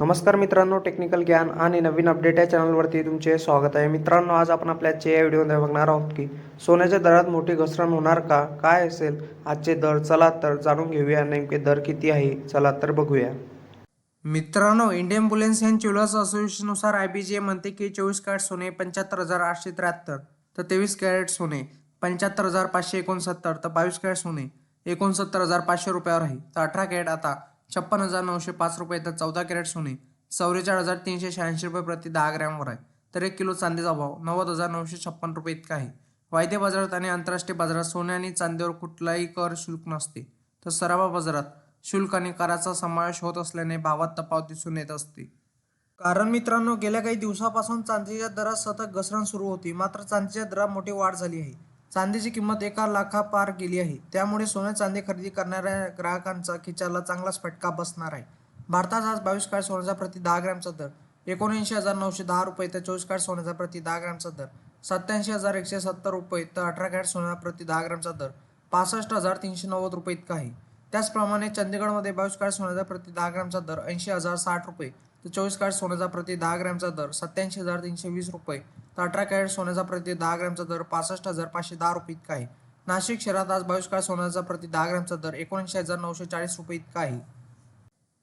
नमस्कार मित्रांनो, टेक्निकल ज्ञान आणि नवीन अपडेट या चॅनलवरती तुमचे स्वागत आहे. मित्रांनो, आज आपण आपल्या आजच्या या व्हिडिओमध्ये बघणार आहोत की सोन्याच्या दरात मोठी घसरण होणार का? काय असेल आजचे दर? चला तर जाणून घेऊया नेमके दर किती आहे. चला तर बघूया. मित्रांनो, इंडियन बुलियन अँड ज्वेलर्स असोसिएशननुसार IBGA म्हणते की 24 कॅरेट सोने 75,873, तर 23 कॅरेट सोने 75,569, तर 22 कॅरेट सोने 69,500 रुपयावर आहे. तर 18 कॅरेट आता 56,905 रुपये, तर 14 कॅरेट सोने 44,386 रुपये प्रति 10 ग्रॅमवर आहे. तर 1 किलो चांदीचा भाव 90,956 रुपये इतका आहे. वायदे बाजारात आणि आंतरराष्ट्रीय बाजारात सोने आणि चांदीवर कुठलाही कर शुल्क नसते, तर सराफा बाजारात शुल्क आणि कराचा समावेश होत असल्याने भावात तफावत दिसून येत असते. कारण मित्रांनो, गेल्या काही दिवसापासून चांदीच्या दरात सतत घसरण सुरू होती. मात्र चांदीच्या दरात मोठी वाढ झाली आहे. चांदीची किंमत 1 लाखापार गेली आहे. त्यामुळे सोने चांदी खरेदी करणाऱ्या ग्राहकांचा खिशाला चांगलाच फटका बसणार आहे. भारतात आज 22 कॅरेट सोन्याचा प्रति 10 ग्रॅमचा दर 79,910 रुपये, तर 24 कॅरेट सोन्याचा प्रति 10 ग्रॅमचा दर 87,170 रुपये, तर 18 कॅरेट सोन्याचा प्रति 10 ग्रॅमचा दर 65,390 रुपये इतका आहे. त्याचप्रमाणे चंदीगडमध्ये 22 कॅरेट सोन्याचा प्रति 10 ग्रॅमचा दर 80,060 रुपये, तर 24 कॅरेट सोन्याचा प्रति 10 ग्रॅमचा दर 87,320 रुपये, तर 18 कॅरेट सोन्याचा प्रति 10 ग्रॅमचा दर 65,510 रुपये इतका आहे. नाशिक शहरात आज 22 कॅरेट सोन्याचा प्रति 10 ग्रॅमचा दर 79,940 रुपये इतका आहे.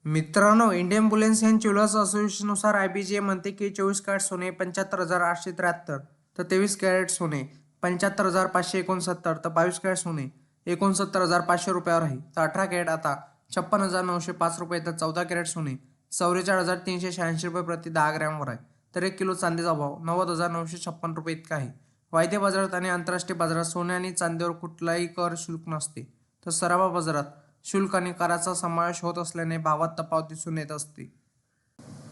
मित्रांनो, इंडियन बुलियन अँड ज्वेलर्स असोसिएशननुसार IBGA म्हणते की 24 कॅरेट सोने 75,873, तर 23 कॅरेट सोने 75,569, तर 22 कॅरेट सोने 69,500 रुपयावर आहे. तर 18 कॅरेट आता 56,905 रुपये, तर 14 कॅरेट सोने 44,386 रुपये प्रति 10 ग्रॅमवर आहे. तर 1 किलो चांदीचा भाव 90,956 रुपये इतका आहे. वायदे बाजारात आणि आंतरराष्ट्रीय बाजारात सोने आणि चांदीवर कुठलाही कर शुल्क नसते, तर सराफा बाजारात शुल्क आणि कराचा समावेश होत असल्याने भावात तफावत दिसून येत असते.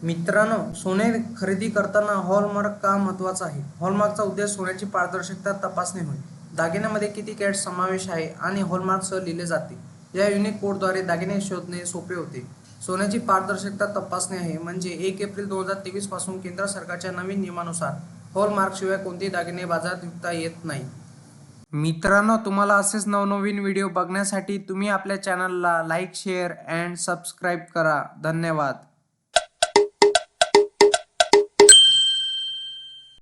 मित्रांनो, सोने खरेदी करताना हॉलमार्क का महत्त्वाचा आहे? हॉलमार्कचा उद्देश सोन्याची पारदर्शकता तपासणे होय. दागिन्यामध्ये किती कॅरेट समावेश आहे आणि हॉलमार्कसह लिहिले जाते. या युनिक कोडद्वारे दागिने शोधणे सोपे होते. सोन्याची पारदर्शकता तपासणे आहे म्हणजे 1 एप्रिल 2023 पासून केंद्र सरकारच्या नवीन नियमानुसार हॉलमार्कशिवाय कोणतेही दागिने बाजारात विकता येत नाही. मित्रांनो, तुम्हाला असेच नवनवीन व्हिडिओ बघण्यासाठी तुम्ही आपल्या चॅनलला लाईक, शेअर अँड सबस्क्राईब करा. धन्यवाद.